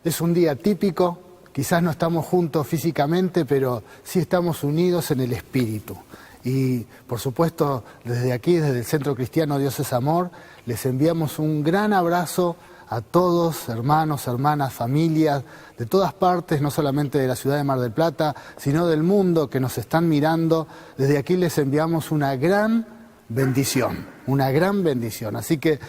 Es un día típico, quizás no estamos juntos físicamente, pero sí estamos unidos en el espíritu. Y por supuesto, desde aquí, desde el Centro Cristiano Dios es Amor, les enviamos un gran abrazo a todos, hermanos, hermanas, familias, de todas partes, no solamente de la ciudad de Mar del Plata, sino del mundo que nos están mirando. Desde aquí les enviamos una gran bendición, una gran bendición. Así que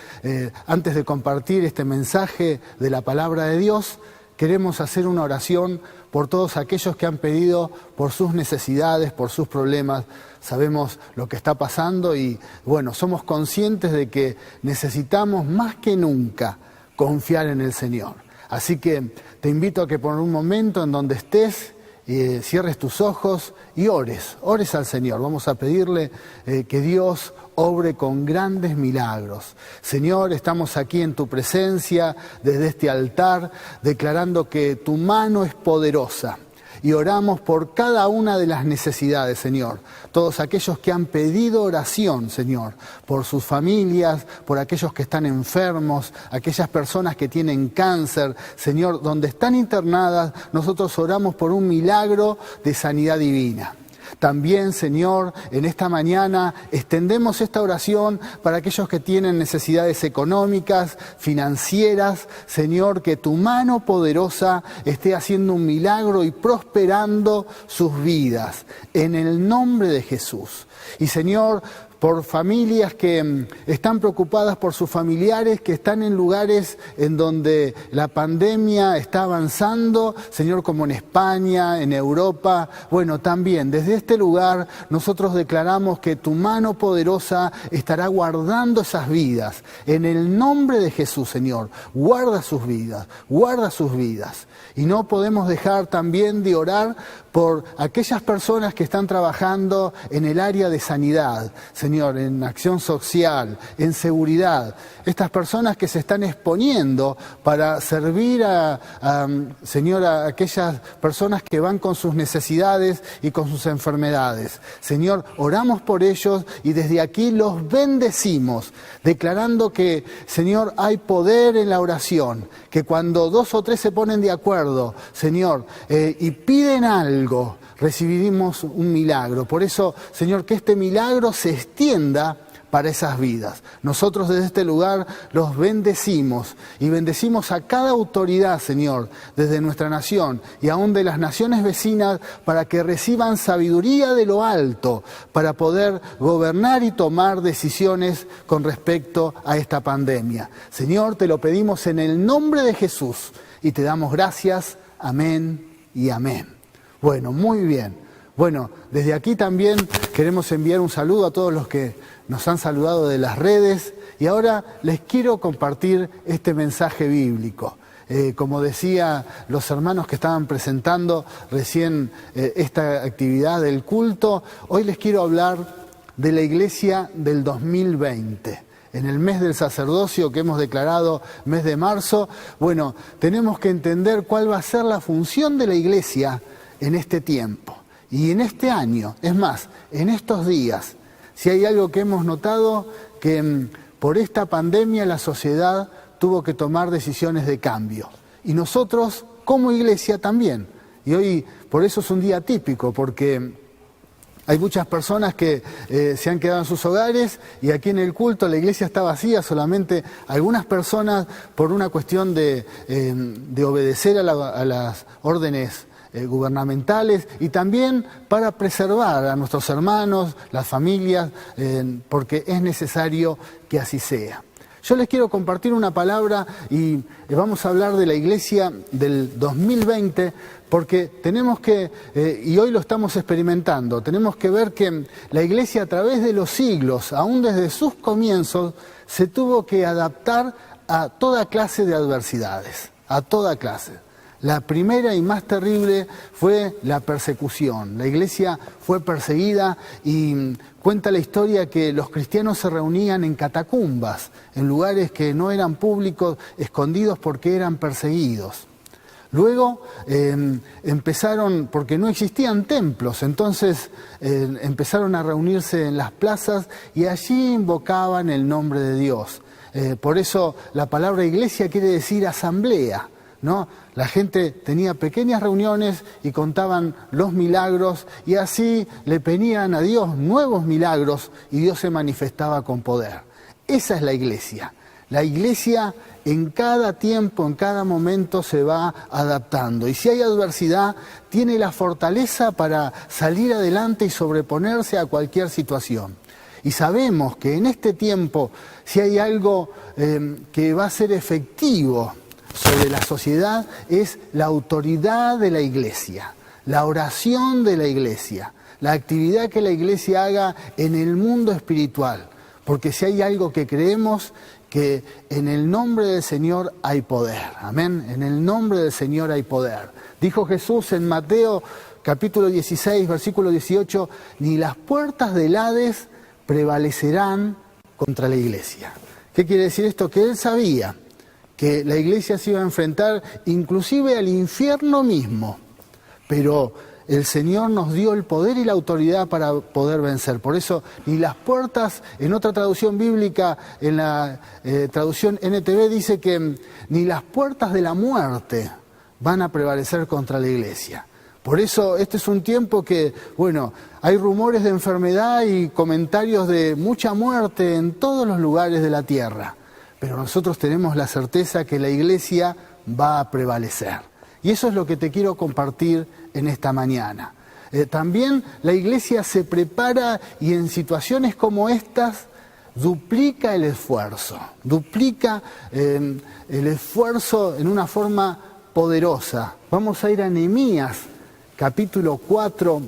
antes de compartir este mensaje de la palabra de Dios, queremos hacer una oración por todos aquellos que han pedido por sus necesidades, por sus problemas. Sabemos lo que está pasando y bueno, somos conscientes de que necesitamos más que nunca confiar en el Señor. Así que te invito a que por un momento en donde estés, cierres tus ojos y ores al Señor. Vamos a pedirle que Dios obre con grandes milagros. Señor, estamos aquí en tu presencia, desde este altar, declarando que tu mano es poderosa. Y oramos por cada una de las necesidades, Señor. Todos aquellos que han pedido oración, Señor, por sus familias, por aquellos que están enfermos, aquellas personas que tienen cáncer, Señor, donde están internadas, nosotros oramos por un milagro de sanidad divina. También, Señor, en esta mañana extendemos esta oración para aquellos que tienen necesidades económicas, financieras. Señor, que tu mano poderosa esté haciendo un milagro y prosperando sus vidas, en el nombre de Jesús. Y Señor, por familias que están preocupadas por sus familiares, que están en lugares en donde la pandemia está avanzando, Señor, como en España, en Europa. Bueno, también desde este lugar nosotros declaramos que tu mano poderosa estará guardando esas vidas. En el nombre de Jesús, Señor, guarda sus vidas, guarda sus vidas. Y no podemos dejar también de orar por aquellas personas que están trabajando en el área de sanidad, Señor, en acción social, en seguridad. Estas personas que se están exponiendo para servir Señor, a aquellas personas que van con sus necesidades y con sus enfermedades. Señor, oramos por ellos y desde aquí los bendecimos, declarando que, Señor, hay poder en la oración, que cuando 2 o 3 se ponen de acuerdo, Señor, y piden algo, recibiremos un milagro. Por eso, Señor, que este milagro se extienda para esas vidas. Nosotros desde este lugar los bendecimos y bendecimos a cada autoridad, Señor, desde nuestra nación y aún de las naciones vecinas, para que reciban sabiduría de lo alto, para poder gobernar y tomar decisiones con respecto a esta pandemia. Señor, te lo pedimos en el nombre de Jesús y te damos gracias. Amén y amén. Bueno, muy bien. Bueno, desde aquí también queremos enviar un saludo a todos los que nos han saludado de las redes y ahora les quiero compartir este mensaje bíblico. Como decía los hermanos que estaban presentando recién esta actividad del culto, hoy les quiero hablar de la iglesia del 2020. En el mes del sacerdocio que hemos declarado mes de marzo, bueno, tenemos que entender cuál va a ser la función de la iglesia en este tiempo y en este año. Es más, en estos días, si hay algo que hemos notado, que por esta pandemia la sociedad tuvo que tomar decisiones de cambio. Y nosotros, como iglesia, también. Y hoy, por eso es un día típico, porque hay muchas personas que se han quedado en sus hogares y aquí en el culto la iglesia está vacía, solamente algunas personas por una cuestión de obedecer a las órdenes gubernamentales y también para preservar a nuestros hermanos, las familias, porque es necesario que así sea. Yo les quiero compartir una palabra y vamos a hablar de la iglesia del 2020 porque tenemos que, y hoy lo estamos experimentando, tenemos que ver que la iglesia a través de los siglos, aún desde sus comienzos, se tuvo que adaptar a toda clase de adversidades, a toda clase. La primera y más terrible fue la persecución. La iglesia fue perseguida y cuenta la historia que los cristianos se reunían en catacumbas, en lugares que no eran públicos, escondidos porque eran perseguidos. Luego empezaron, porque no existían templos, entonces empezaron a reunirse en las plazas y allí invocaban el nombre de Dios. Por eso la palabra iglesia quiere decir asamblea. ¿no? La gente tenía pequeñas reuniones y contaban los milagros y así le pedían a Dios nuevos milagros y Dios se manifestaba con poder. Esa es la iglesia. La iglesia en cada tiempo, en cada momento se va adaptando. Y si hay adversidad, tiene la fortaleza para salir adelante y sobreponerse a cualquier situación. Y sabemos que en este tiempo, si hay algo que va a ser efectivo sobre la sociedad, es la autoridad de la iglesia, la oración de la iglesia, la actividad que la iglesia haga en el mundo espiritual. Porque si hay algo que creemos, que en el nombre del Señor hay poder. Amén. En el nombre del Señor hay poder. Dijo Jesús en Mateo capítulo 16, versículo 18, ni las puertas del Hades prevalecerán contra la iglesia. ¿Qué quiere decir esto? Que él sabía que la iglesia se iba a enfrentar inclusive al infierno mismo, pero el Señor nos dio el poder y la autoridad para poder vencer. Por eso, ni las puertas, en otra traducción bíblica, en la traducción NTV, dice que ni las puertas de la muerte van a prevalecer contra la iglesia. Por eso, este es un tiempo que, bueno, hay rumores de enfermedad y comentarios de mucha muerte en todos los lugares de la tierra. Pero nosotros tenemos la certeza que la iglesia va a prevalecer. Y eso es lo que te quiero compartir en esta mañana. También la iglesia se prepara y en situaciones como estas duplica el esfuerzo. Duplica el esfuerzo en una forma poderosa. Vamos a ir a Nehemías, capítulo 4,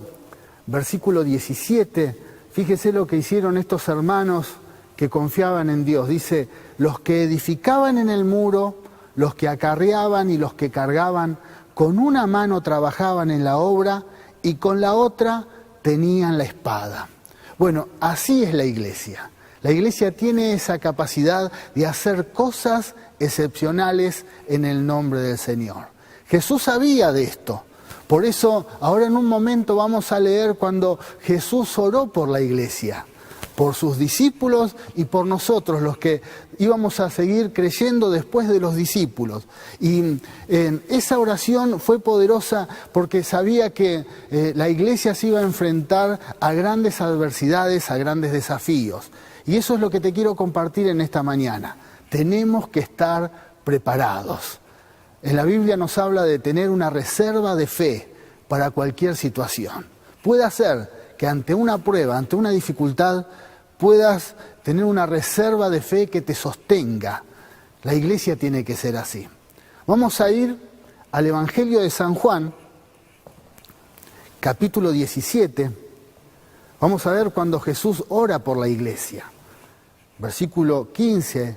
versículo 17. Fíjese lo que hicieron estos hermanos que confiaban en Dios. Dice, los que edificaban en el muro, los que acarreaban y los que cargaban, con una mano trabajaban en la obra y con la otra tenían la espada. Bueno, así es la iglesia. La iglesia tiene esa capacidad de hacer cosas excepcionales en el nombre del Señor. Jesús sabía de esto. Por eso, ahora en un momento vamos a leer cuando Jesús oró por la iglesia, por sus discípulos y por nosotros, los que íbamos a seguir creyendo después de los discípulos. Y esa oración fue poderosa porque sabía que la iglesia se iba a enfrentar a grandes adversidades, a grandes desafíos. Y eso es lo que te quiero compartir en esta mañana. Tenemos que estar preparados. En la Biblia nos habla de tener una reserva de fe para cualquier situación. Puede ser que ante una prueba, ante una dificultad, puedas tener una reserva de fe que te sostenga. La iglesia tiene que ser así. Vamos a ir al Evangelio de San Juan, capítulo 17. Vamos a ver cuando Jesús ora por la iglesia. Versículo 15,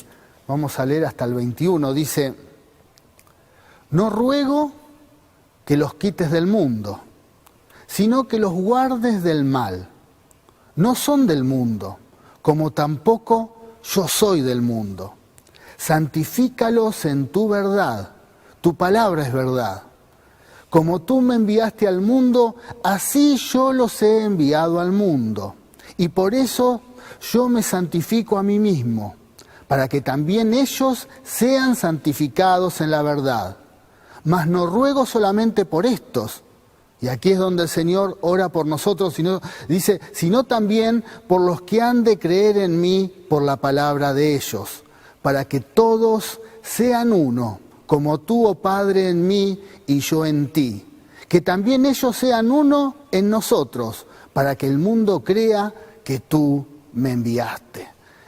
vamos a leer hasta el 21, dice, no ruego que los quites del mundo, sino que los guardes del mal. No son del mundo, como tampoco yo soy del mundo. Santifícalos en tu verdad, tu palabra es verdad. Como tú me enviaste al mundo, así yo los he enviado al mundo. Y por eso yo me santifico a mí mismo, para que también ellos sean santificados en la verdad. Mas no ruego solamente por estos, y aquí es donde el Señor ora por nosotros, sino también por los que han de creer en mí por la palabra de ellos, para que todos sean uno, como tú, oh Padre, en mí y yo en ti. Que también ellos sean uno en nosotros, para que el mundo crea que tú me enviaste.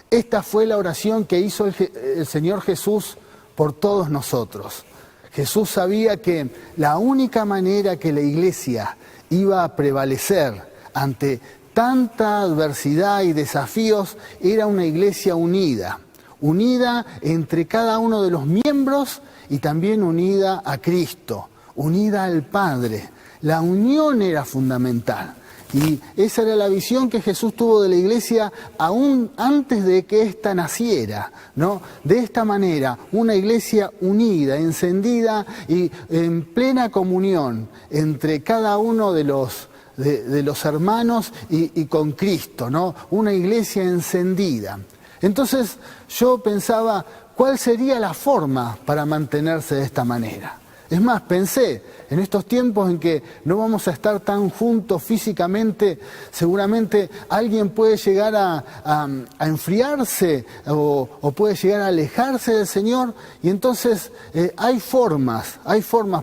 Esta fue la oración que hizo el Señor Jesús por todos nosotros. Jesús sabía que la única manera que la iglesia iba a prevalecer ante tanta adversidad y desafíos era una iglesia unida, unida entre cada uno de los miembros y también unida a Cristo, unida al Padre. La unión era fundamental. Y esa era la visión que Jesús tuvo de la iglesia aún antes de que ésta naciera, ¿no? De esta manera, una iglesia unida, encendida y en plena comunión entre cada uno de los hermanos y con Cristo, ¿no? Una iglesia encendida. Entonces yo pensaba, ¿cuál sería la forma para mantenerse de esta manera? Es más, pensé, en estos tiempos en que no vamos a estar tan juntos físicamente, seguramente alguien puede llegar a enfriarse o puede llegar a alejarse del Señor, y entonces hay formas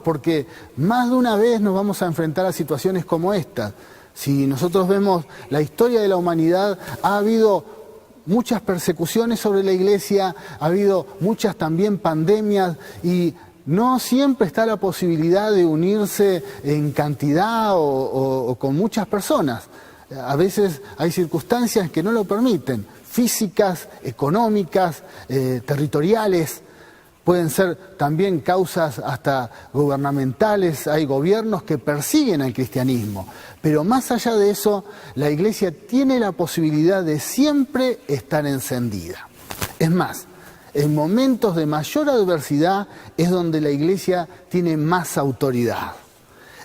porque más de una vez nos vamos a enfrentar a situaciones como esta. Si nosotros vemos la historia de la humanidad, ha habido muchas persecuciones sobre la iglesia, ha habido muchas también pandemias, y no siempre está la posibilidad de unirse en cantidad o con muchas personas. A veces hay circunstancias que no lo permiten, físicas, económicas, territoriales. Pueden ser también causas hasta gubernamentales. Hay gobiernos que persiguen al cristianismo. Pero más allá de eso, la iglesia tiene la posibilidad de siempre estar encendida. Es más, en momentos de mayor adversidad es donde la iglesia tiene más autoridad.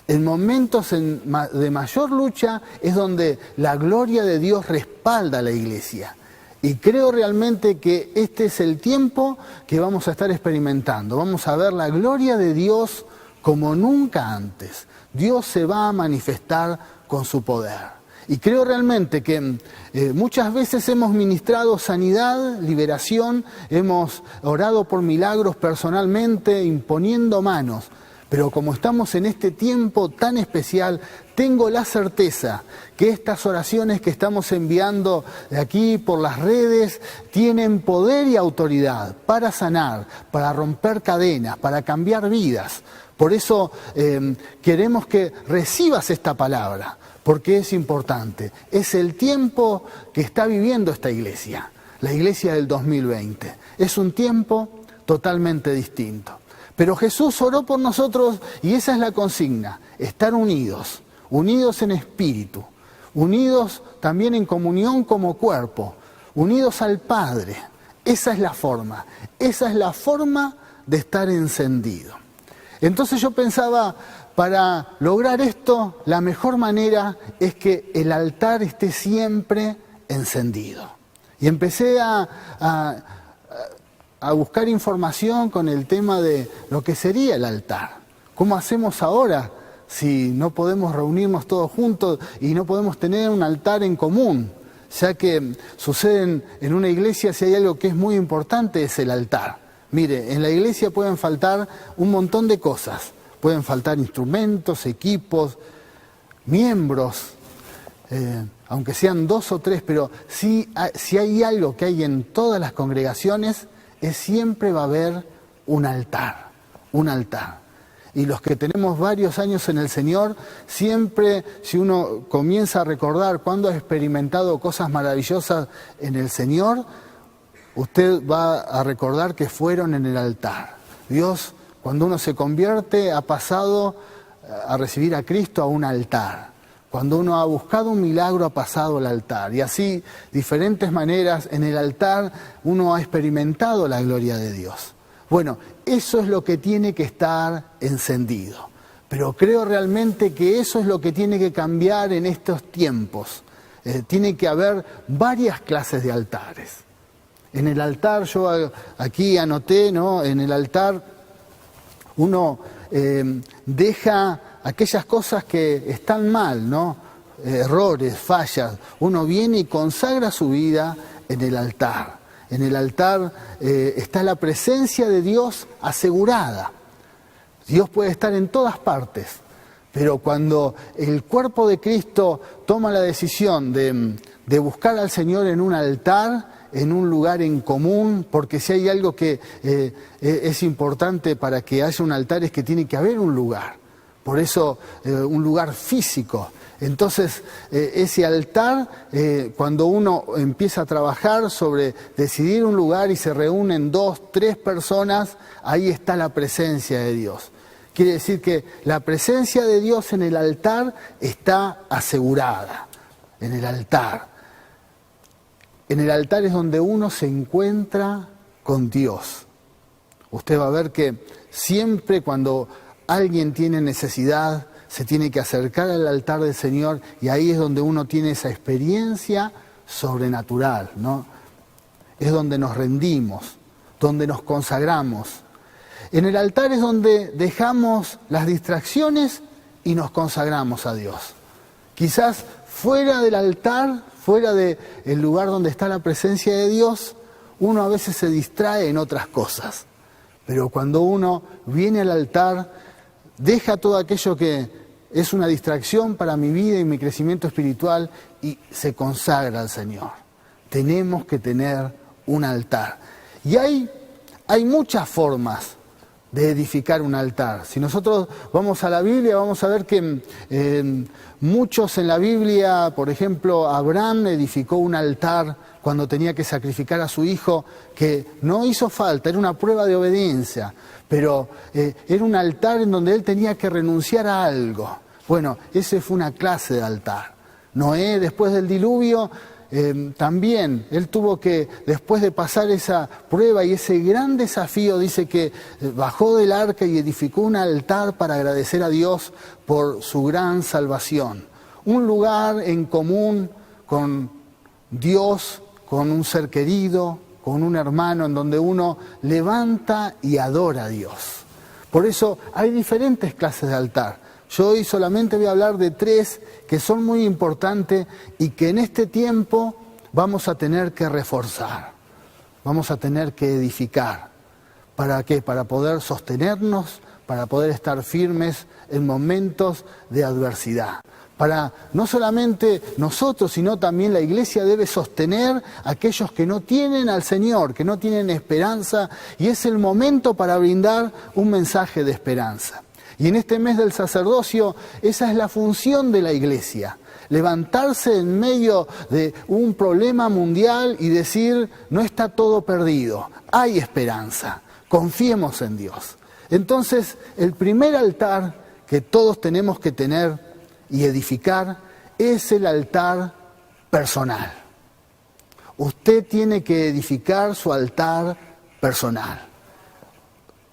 En momentos de mayor lucha es donde la gloria de Dios respalda a la iglesia. Y creo realmente que este es el tiempo que vamos a estar experimentando. Vamos a ver la gloria de Dios como nunca antes. Dios se va a manifestar con su poder. Y creo realmente que muchas veces hemos ministrado sanidad, liberación, hemos orado por milagros personalmente, imponiendo manos. Pero como estamos en este tiempo tan especial, tengo la certeza que estas oraciones que estamos enviando de aquí por las redes tienen poder y autoridad para sanar, para romper cadenas, para cambiar vidas. Por eso queremos que recibas esta palabra, porque es importante. Es el tiempo que está viviendo esta iglesia, la iglesia del 2020. Es un tiempo totalmente distinto. Pero Jesús oró por nosotros y esa es la consigna, estar unidos, unidos en espíritu, unidos también en comunión como cuerpo, unidos al Padre. Esa es la forma de estar encendido. Entonces yo pensaba, para lograr esto, la mejor manera es que el altar esté siempre encendido. Y empecé a buscar información con el tema de lo que sería el altar. ¿Cómo hacemos ahora si no podemos reunirnos todos juntos y no podemos tener un altar en común? Ya que sucede en una iglesia, si hay algo que es muy importante, es el altar. Mire, en la iglesia pueden faltar un montón de cosas. Pueden faltar instrumentos, equipos, miembros, aunque sean 2 o 3, pero si hay algo que hay en todas las congregaciones, siempre va a haber un altar, un altar. Y los que tenemos varios años en el Señor, siempre, si uno comienza a recordar cuando ha experimentado cosas maravillosas en el Señor, usted va a recordar que fueron en el altar. Dios, cuando uno se convierte, ha pasado a recibir a Cristo a un altar. Cuando uno ha buscado un milagro, ha pasado al altar. Y así, diferentes maneras, en el altar uno ha experimentado la gloria de Dios. Bueno, eso es lo que tiene que estar encendido. Pero creo realmente que eso es lo que tiene que cambiar en estos tiempos. Tiene que haber varias clases de altares. En el altar, yo aquí anoté, ¿no? En el altar uno deja aquellas cosas que están mal, ¿no? Errores, fallas. Uno viene y consagra su vida en el altar. En el altar está la presencia de Dios asegurada. Dios puede estar en todas partes, pero cuando el cuerpo de Cristo toma la decisión de buscar al Señor en un altar, en un lugar en común, porque si hay algo que es importante para que haya un altar es que tiene que haber un lugar. Por eso un lugar físico. Entonces ese altar, cuando uno empieza a trabajar sobre decidir un lugar y se reúnen 2, 3 personas, ahí está la presencia de Dios. Quiere decir que la presencia de Dios en el altar está asegurada, en el altar. En el altar es donde uno se encuentra con Dios. Usted va a ver que siempre cuando alguien tiene necesidad, se tiene que acercar al altar del Señor y ahí es donde uno tiene esa experiencia sobrenatural, ¿no? Es donde nos rendimos, donde nos consagramos. En el altar es donde dejamos las distracciones y nos consagramos a Dios. Quizás fuera del altar, fuera del lugar donde está la presencia de Dios, uno a veces se distrae en otras cosas. Pero cuando uno viene al altar, deja todo aquello que es una distracción para mi vida y mi crecimiento espiritual y se consagra al Señor. Tenemos que tener un altar. Y hay muchas formas de edificar un altar. Si nosotros vamos a la Biblia, vamos a ver que muchos en la Biblia, por ejemplo, Abraham edificó un altar cuando tenía que sacrificar a su hijo, que no hizo falta, era una prueba de obediencia, pero era un altar en donde él tenía que renunciar a algo. Bueno, ese fue una clase de altar. Noé, después del diluvio, también él tuvo que, después de pasar esa prueba y ese gran desafío, dice que bajó del arca y edificó un altar para agradecer a Dios por su gran salvación. Un lugar en común con Dios, con un ser querido, con un hermano, en donde uno levanta y adora a Dios. Por eso hay diferentes clases de altar. Yo hoy solamente voy a hablar de 3 que son muy importantes y que en este tiempo vamos a tener que reforzar, vamos a tener que edificar. ¿Para qué? Para poder sostenernos, para poder estar firmes en momentos de adversidad. Para no solamente nosotros, sino también la iglesia debe sostener a aquellos que no tienen al Señor, que no tienen esperanza, y es el momento para brindar un mensaje de esperanza. Y en este mes del sacerdocio, esa es la función de la iglesia. Levantarse en medio de un problema mundial y decir, no está todo perdido, hay esperanza, confiemos en Dios. Entonces, el primer altar que todos tenemos que tener y edificar es el altar personal. Usted tiene que edificar su altar personal.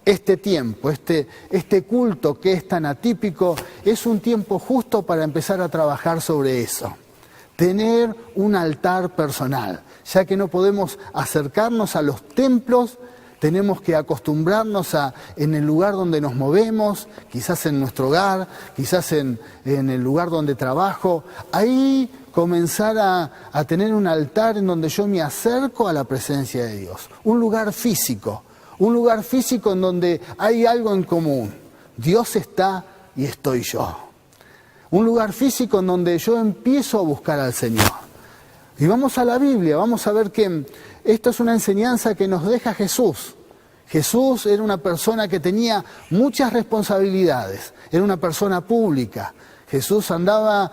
Este tiempo, este culto que es tan atípico, es un tiempo justo para empezar a trabajar sobre eso. Tener un altar personal, ya que no podemos acercarnos a los templos, tenemos que acostumbrarnos en el lugar donde nos movemos, quizás en nuestro hogar, quizás en el lugar donde trabajo, ahí comenzar a tener un altar en donde yo me acerco a la presencia de Dios, un lugar físico en donde hay algo en común. Dios está y estoy yo. Un lugar físico en donde yo empiezo a buscar al Señor. Y vamos a la Biblia, vamos a ver que esto es una enseñanza que nos deja Jesús. Jesús era una persona que tenía muchas responsabilidades, era una persona pública. Jesús andaba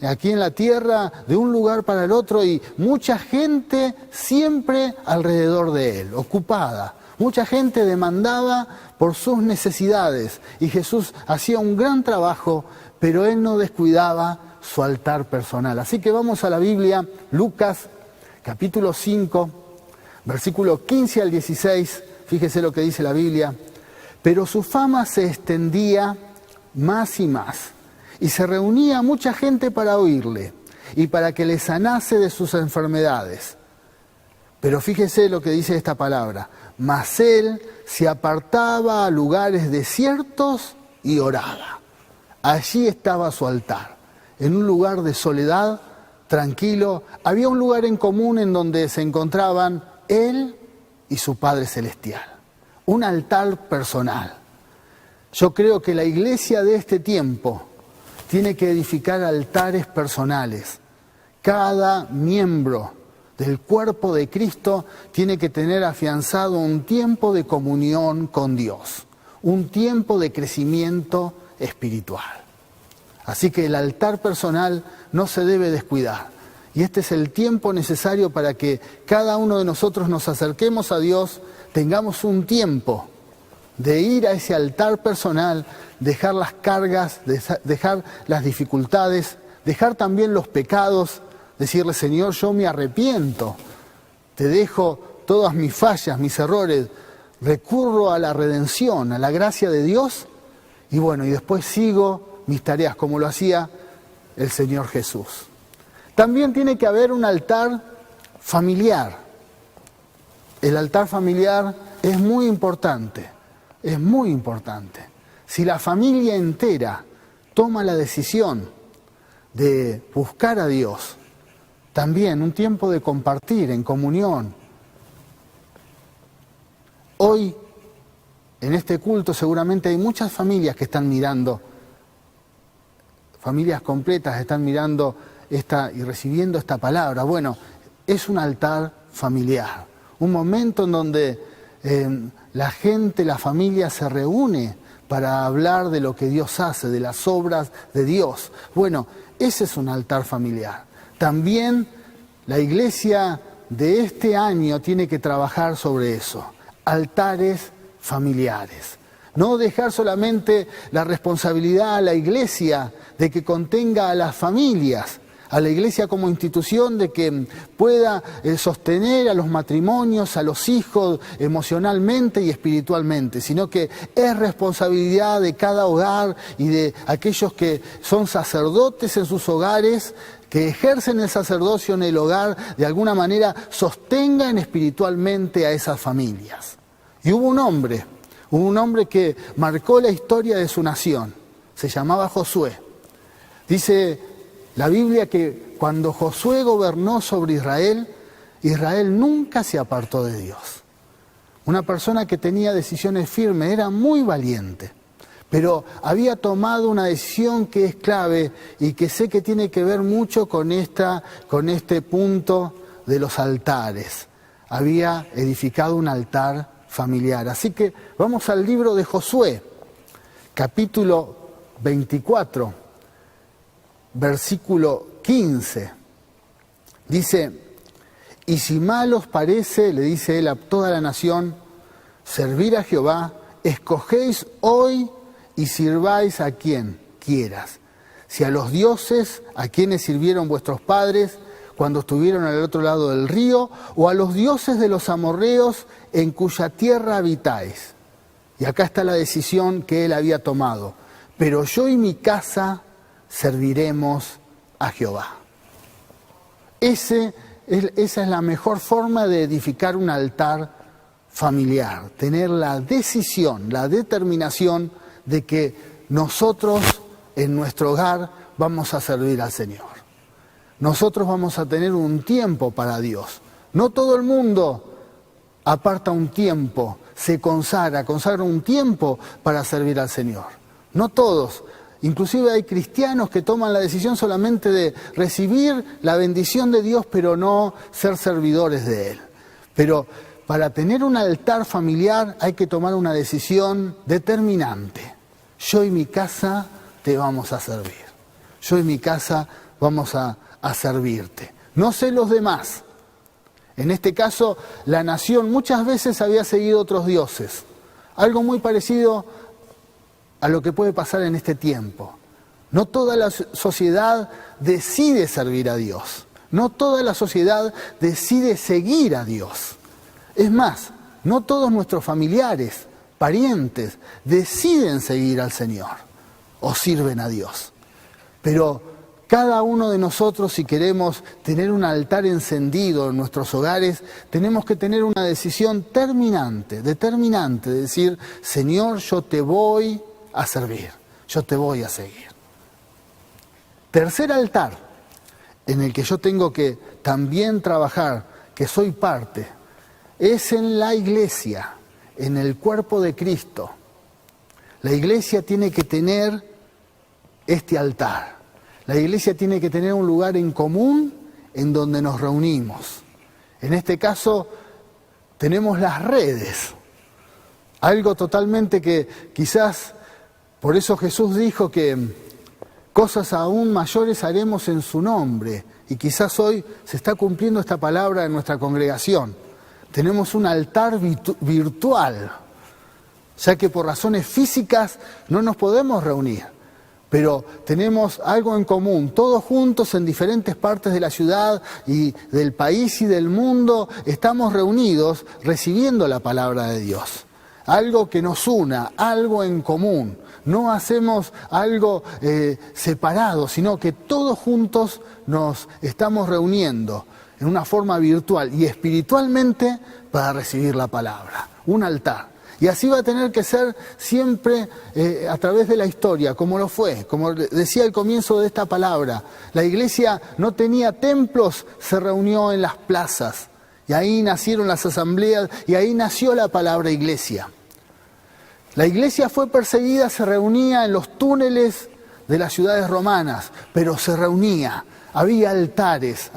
aquí en la tierra de un lugar para el otro y mucha gente siempre alrededor de él, ocupada. Mucha gente demandaba por sus necesidades y Jesús hacía un gran trabajo, pero él no descuidaba su altar personal. Así que vamos a la Biblia, Lucas, capítulo 5, versículo 15 al 16, fíjese lo que dice la Biblia. Pero su fama se extendía más y más, y se reunía mucha gente para oírle y para que le sanase de sus enfermedades. Pero fíjese lo que dice esta palabra. Mas él se apartaba a lugares desiertos y oraba. Allí estaba su altar, en un lugar de soledad, tranquilo. Había un lugar en común en donde se encontraban él y su Padre Celestial. Un altar personal. Yo creo que la iglesia de este tiempo tiene que edificar altares personales. Cada miembro del cuerpo de Cristo tiene que tener afianzado un tiempo de comunión con Dios, un tiempo de crecimiento espiritual. Así que el altar personal no se debe descuidar. Y este es el tiempo necesario para que cada uno de nosotros nos acerquemos a Dios, tengamos un tiempo de ir a ese altar personal, dejar las cargas, dejar las dificultades, dejar también los pecados, decirle, Señor, yo me arrepiento, te dejo todas mis fallas, mis errores, recurro a la redención, a la gracia de Dios, y bueno, y después sigo mis tareas como lo hacía el Señor Jesús. También tiene que haber un altar familiar. El altar familiar es muy importante. es muy importante. Si la familia entera toma la decisión de buscar a Dios, también un tiempo de compartir en comunión. Hoy, en este culto, seguramente hay muchas familias que están mirando, familias completas están mirando y recibiendo esta palabra. Bueno, es un altar familiar, un momento en donde la gente, la familia se reúne para hablar de lo que Dios hace, de las obras de Dios. Bueno, ese es un altar familiar. También la iglesia de este año tiene que trabajar sobre eso, altares familiares. No dejar solamente la responsabilidad a la iglesia de que contenga a las familias, a la iglesia como institución de que pueda sostener a los matrimonios, a los hijos emocionalmente y espiritualmente, sino que es responsabilidad de cada hogar y de aquellos que son sacerdotes en sus hogares, que ejercen el sacerdocio en el hogar, de alguna manera sostengan espiritualmente a esas familias. Y hubo un hombre que marcó la historia de su nación, se llamaba Josué. Dice la Biblia que cuando Josué gobernó sobre Israel, Israel nunca se apartó de Dios. Una persona que tenía decisiones firmes, era muy valiente, pero había tomado una decisión que es clave y que sé que tiene que ver mucho con este punto de los altares. Había edificado un altar familiar. Así que vamos al libro de Josué, capítulo 24, versículo 15. Dice: y si mal os parece, le dice él a toda la nación, servir a Jehová, escogéis hoy y sirváis a quien quieras. Si a los dioses a quienes sirvieron vuestros padres cuando estuvieron al otro lado del río, o a los dioses de los amorreos en cuya tierra habitáis. Y acá está la decisión que él había tomado. Pero yo y mi casa serviremos a Jehová. Esa es la mejor forma de edificar un altar familiar, tener la decisión, la determinación de que nosotros en nuestro hogar vamos a servir al Señor. Nosotros vamos a tener un tiempo para Dios. No todo el mundo aparta un tiempo, se consagra un tiempo para servir al Señor. No todos. Inclusive hay cristianos que toman la decisión solamente de recibir la bendición de Dios, pero no ser servidores de Él. Pero para tener un altar familiar hay que tomar una decisión determinante. Yo y mi casa te vamos a servir. Yo y mi casa vamos a servirte. No sé los demás. En este caso, la nación muchas veces había seguido otros dioses. Algo muy parecido a lo que puede pasar en este tiempo. No toda la sociedad decide servir a Dios. No toda la sociedad decide seguir a Dios. Es más, no todos nuestros familiares, parientes, deciden seguir al Señor o sirven a Dios. Pero cada uno de nosotros, si queremos tener un altar encendido en nuestros hogares, tenemos que tener una decisión determinante, de decir: Señor, yo te voy a servir, yo te voy a seguir. Tercer altar en el que yo tengo que también trabajar, que soy parte, es en la iglesia, en el cuerpo de Cristo. La iglesia tiene que tener este altar. La iglesia tiene que tener un lugar en común en donde nos reunimos. En este caso tenemos las redes, algo totalmente que quizás, por eso Jesús dijo que cosas aún mayores haremos en su nombre, y quizás hoy se está cumpliendo esta palabra en nuestra congregación. Tenemos un altar virtual, ya que por razones físicas no nos podemos reunir, pero tenemos algo en común, todos juntos en diferentes partes de la ciudad y del país y del mundo, estamos reunidos recibiendo la palabra de Dios. Algo que nos una, algo en común. No hacemos algo separado, sino que todos juntos nos estamos reuniendo en una forma virtual y espiritualmente para recibir la palabra. Un altar. Y así va a tener que ser siempre a través de la historia, como lo fue. Como decía al comienzo de esta palabra, la iglesia no tenía templos, se reunió en las plazas. Y ahí nacieron las asambleas y ahí nació la palabra iglesia. La iglesia fue perseguida, se reunía en los túneles de las ciudades romanas, pero se reunía. Había altares,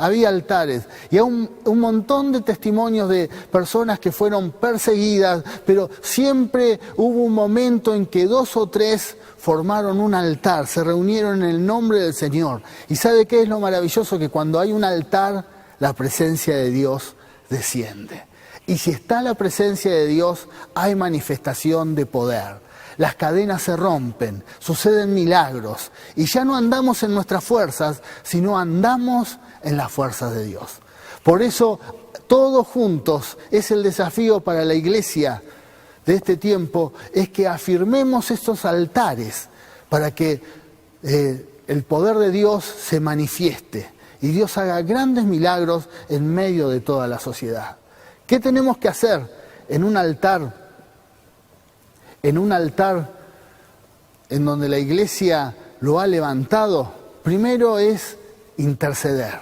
y hay un montón de testimonios de personas que fueron perseguidas, pero siempre hubo un momento en que 2 o 3 formaron un altar, se reunieron en el nombre del Señor. ¿Y sabe qué es lo maravilloso? Que cuando hay un altar, la presencia de Dios desciende. Y si está la presencia de Dios, hay manifestación de poder. Las cadenas se rompen, suceden milagros y ya no andamos en nuestras fuerzas, sino andamos en las fuerzas de Dios. Por eso, todos juntos, es el desafío para la iglesia de este tiempo, es que afirmemos estos altares para que el poder de Dios se manifieste y Dios haga grandes milagros en medio de toda la sociedad. ¿Qué tenemos que hacer en un altar? En un altar en donde la iglesia lo ha levantado, primero es interceder.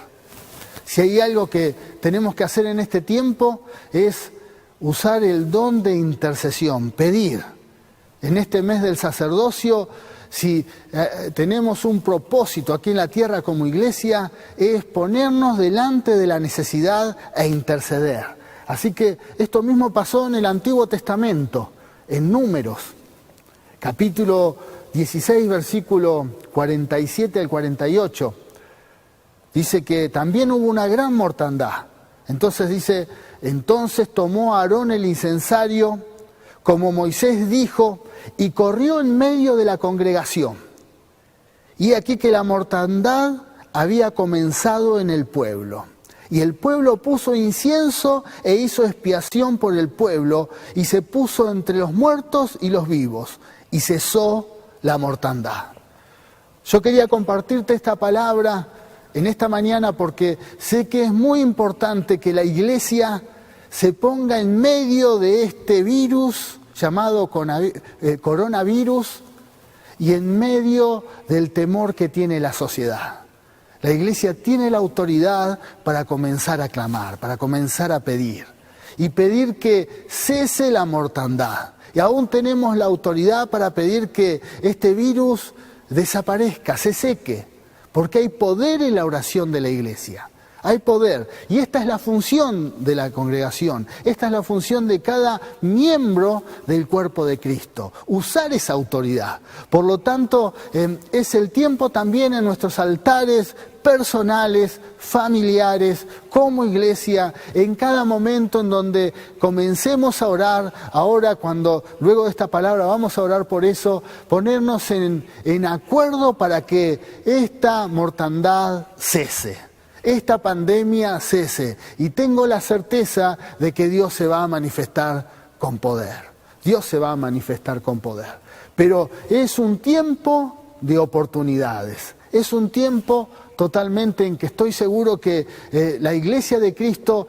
Si hay algo que tenemos que hacer en este tiempo es usar el don de intercesión, pedir. En este mes del sacerdocio, si tenemos un propósito aquí en la tierra como iglesia, es ponernos delante de la necesidad e interceder. Así que esto mismo pasó en el Antiguo Testamento. En Números, capítulo 16, versículo 47 al 48, dice que también hubo una gran mortandad. Entonces dice, entonces tomó a Aarón el incensario, como Moisés dijo, y corrió en medio de la congregación. Y aquí que la mortandad había comenzado en el pueblo. Y el pueblo puso incienso e hizo expiación por el pueblo, y se puso entre los muertos y los vivos, y cesó la mortandad. Yo quería compartirte esta palabra en esta mañana porque sé que es muy importante que la iglesia se ponga en medio de este virus llamado coronavirus y en medio del temor que tiene la sociedad. La iglesia tiene la autoridad para comenzar a clamar, para comenzar a pedir. Y pedir que cese la mortandad. Y aún tenemos la autoridad para pedir que este virus desaparezca, se seque. Porque hay poder en la oración de la iglesia. Hay poder. Y esta es la función de la congregación. Esta es la función de cada miembro del cuerpo de Cristo. Usar esa autoridad. Por lo tanto, es el tiempo también en nuestros altares personales, familiares, como iglesia, en cada momento en donde comencemos a orar, ahora luego de esta palabra vamos a orar por eso, ponernos en acuerdo para que esta mortandad cese, esta pandemia cese, y tengo la certeza de que Dios se va a manifestar con poder, Dios se va a manifestar con poder, pero es un tiempo de oportunidades, es un tiempo totalmente en que estoy seguro que la iglesia de Cristo,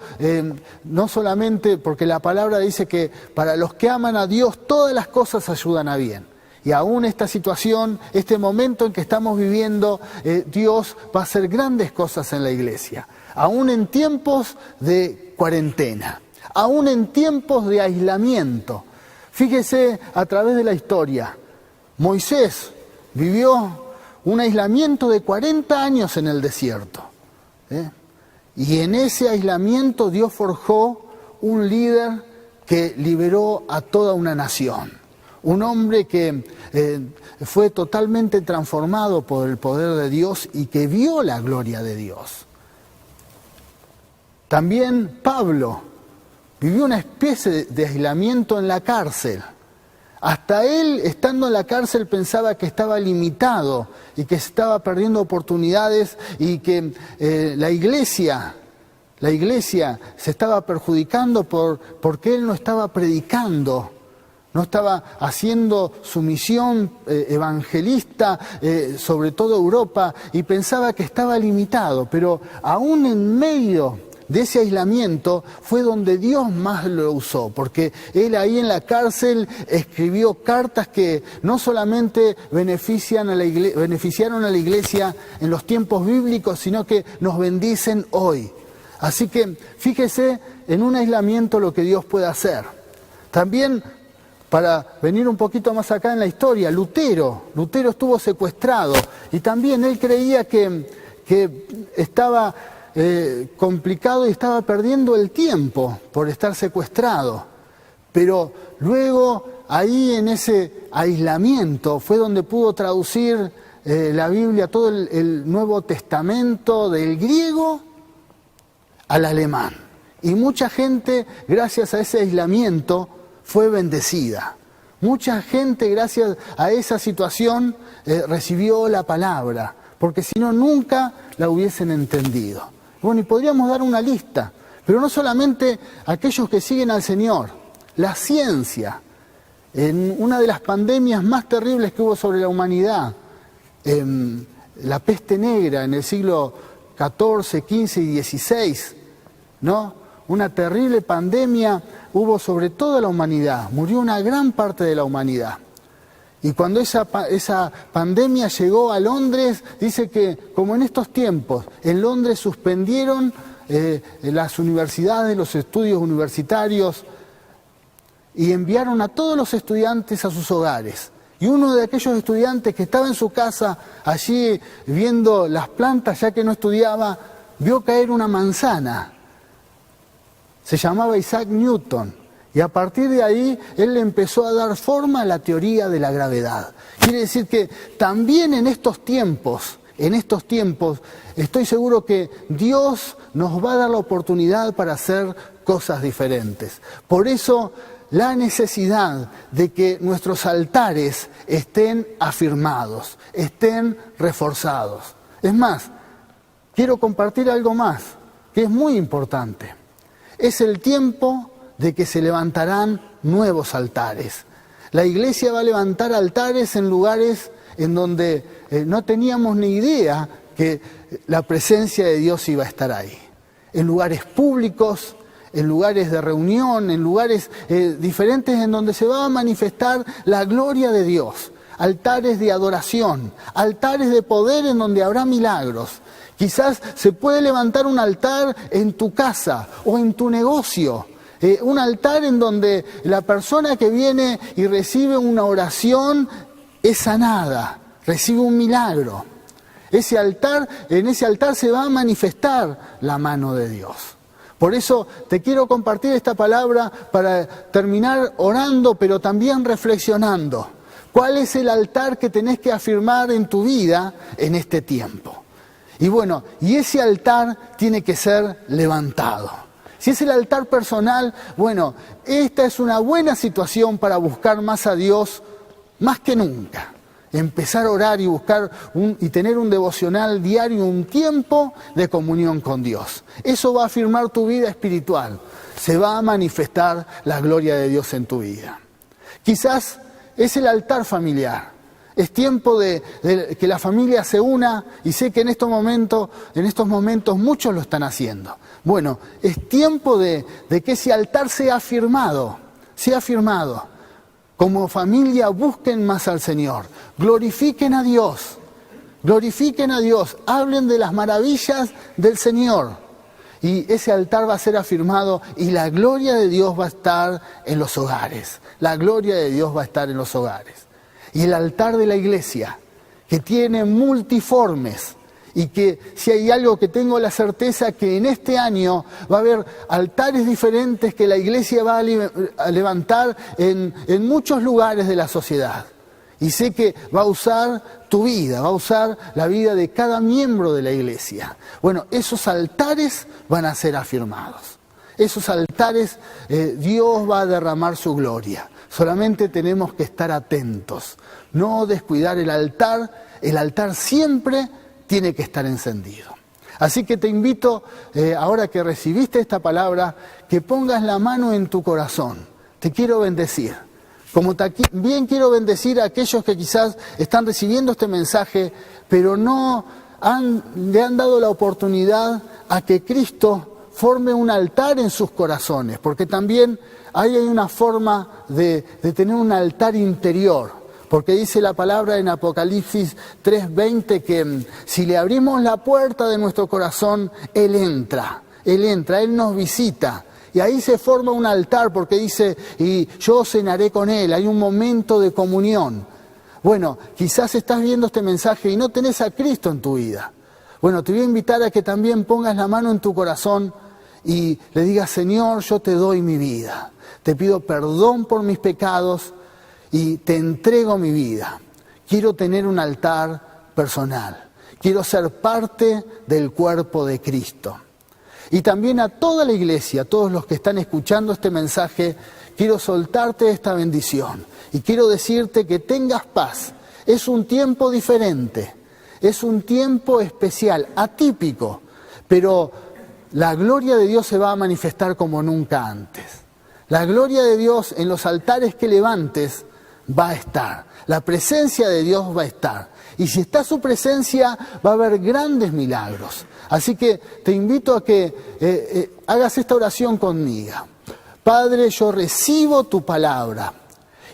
no solamente porque la palabra dice que para los que aman a Dios todas las cosas ayudan a bien. Y aún esta situación, este momento en que estamos viviendo, Dios va a hacer grandes cosas en la iglesia. Aún en tiempos de cuarentena, aún en tiempos de aislamiento. Fíjese a través de la historia, Moisés vivió un aislamiento de 40 años en el desierto. Y en ese aislamiento Dios forjó un líder que liberó a toda una nación. Un hombre que fue totalmente transformado por el poder de Dios y que vio la gloria de Dios. También Pablo vivió una especie de aislamiento en la cárcel. Hasta él, estando en la cárcel, pensaba que estaba limitado y que estaba perdiendo oportunidades y que la iglesia se estaba perjudicando porque él no estaba predicando, no estaba haciendo su misión evangelista sobre toda Europa y pensaba que estaba limitado. Pero aún en medio de ese aislamiento fue donde Dios más lo usó, porque él ahí en la cárcel escribió cartas que no solamente beneficiaron a la iglesia en los tiempos bíblicos, sino que nos bendicen hoy. Así que fíjese en un aislamiento lo que Dios puede hacer. También, para venir un poquito más acá en la historia, Lutero estuvo secuestrado y también él creía que estaba complicado y estaba perdiendo el tiempo por estar secuestrado. Pero luego, ahí en ese aislamiento, fue donde pudo traducir la Biblia, todo el Nuevo Testamento, del griego al alemán. Y mucha gente, gracias a ese aislamiento, fue bendecida. Mucha gente, gracias a esa situación, recibió la palabra, porque si no, nunca la hubiesen entendido. Bueno, y podríamos dar una lista, pero no solamente aquellos que siguen al Señor. La ciencia, en una de las pandemias más terribles que hubo sobre la humanidad, la peste negra en el siglo XIV, XV y XVI, ¿no? Una terrible pandemia hubo sobre toda la humanidad, murió una gran parte de la humanidad. Y cuando esa pandemia llegó a Londres, dice que, como en estos tiempos, en Londres suspendieron las universidades, los estudios universitarios, y enviaron a todos los estudiantes a sus hogares. Y uno de aquellos estudiantes que estaba en su casa, allí viendo las plantas, ya que no estudiaba, vio caer una manzana. Se llamaba Isaac Newton, y a partir de ahí él le empezó a dar forma a la teoría de la gravedad. Quiere decir que también en estos tiempos, estoy seguro que Dios nos va a dar la oportunidad para hacer cosas diferentes. Por eso, la necesidad de que nuestros altares estén afirmados, estén reforzados. Es más, quiero compartir algo más, que es muy importante. Es el tiempo de que se levantarán nuevos altares. La iglesia va a levantar altares en lugares en donde no teníamos ni idea que la presencia de Dios iba a estar ahí. En lugares públicos, en lugares de reunión, en lugares diferentes en donde se va a manifestar la gloria de Dios. Altares de adoración, altares de poder en donde habrá milagros. Quizás se puede levantar un altar en tu casa o en tu negocio. Un altar en donde la persona que viene y recibe una oración es sanada, recibe un milagro. En ese altar se va a manifestar la mano de Dios. Por eso te quiero compartir esta palabra para terminar orando, pero también reflexionando. ¿Cuál es el altar que tenés que afirmar en tu vida en este tiempo? Y bueno, y ese altar tiene que ser levantado. Si es el altar personal, bueno, esta es una buena situación para buscar más a Dios, más que nunca. Empezar a orar y buscar y tener un devocional diario, un tiempo de comunión con Dios. Eso va a afirmar tu vida espiritual. Se va a manifestar la gloria de Dios en tu vida. Quizás es el altar familiar. Es tiempo de que la familia se una, y sé que en estos momentos muchos lo están haciendo. Bueno, es tiempo de que ese altar sea afirmado. Como familia busquen más al Señor, glorifiquen a Dios, hablen de las maravillas del Señor. Y ese altar va a ser afirmado y la gloria de Dios va a estar en los hogares. Y el altar de la iglesia, que tiene multiformes, y que si hay algo que tengo la certeza que en este año va a haber altares diferentes que la iglesia va a levantar en muchos lugares de la sociedad. Y sé que va a usar tu vida, va a usar la vida de cada miembro de la iglesia. Bueno, esos altares van a ser afirmados. Esos altares, Dios va a derramar su gloria. Solamente tenemos que estar atentos, no descuidar el altar. El altar siempre tiene que estar encendido. Así que te invito, ahora que recibiste esta palabra, que pongas la mano en tu corazón. Te quiero bendecir. Como también quiero bendecir a aquellos que quizás están recibiendo este mensaje, pero no le han dado la oportunidad a que Cristo forme un altar en sus corazones, porque también ahí hay una forma de tener un altar interior. Porque dice la palabra en Apocalipsis 3:20 que si le abrimos la puerta de nuestro corazón, Él entra, Él nos visita. Y ahí se forma un altar porque dice, y yo cenaré con Él, hay un momento de comunión. Bueno, quizás estás viendo este mensaje y no tenés a Cristo en tu vida. Bueno, te voy a invitar a que también pongas la mano en tu corazón y le digas, Señor, yo te doy mi vida. Te pido perdón por mis pecados y te entrego mi vida. Quiero tener un altar personal. Quiero ser parte del cuerpo de Cristo. Y también a toda la iglesia, a todos los que están escuchando este mensaje, quiero soltarte esta bendición. Y quiero decirte que tengas paz. Es un tiempo diferente. Es un tiempo especial, atípico. Pero la gloria de Dios se va a manifestar como nunca antes. La gloria de Dios en los altares que levantes va a estar, la presencia de Dios va a estar. Y si está su presencia, va a haber grandes milagros. Así que te invito a que hagas esta oración conmigo. Padre, yo recibo tu palabra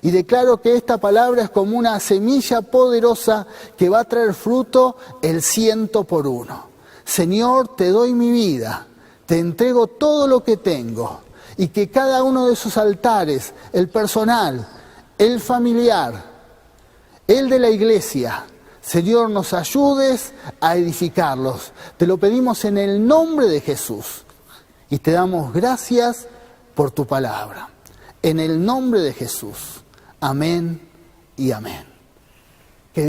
y declaro que esta palabra es como una semilla poderosa que va a traer fruto el 100%. Señor, te doy mi vida, te entrego todo lo que tengo y que cada uno de esos altares, el personal, el familiar, el de la iglesia, Señor, nos ayudes a edificarlos. Te lo pedimos en el nombre de Jesús y te damos gracias por tu palabra. En el nombre de Jesús. Amén y amén.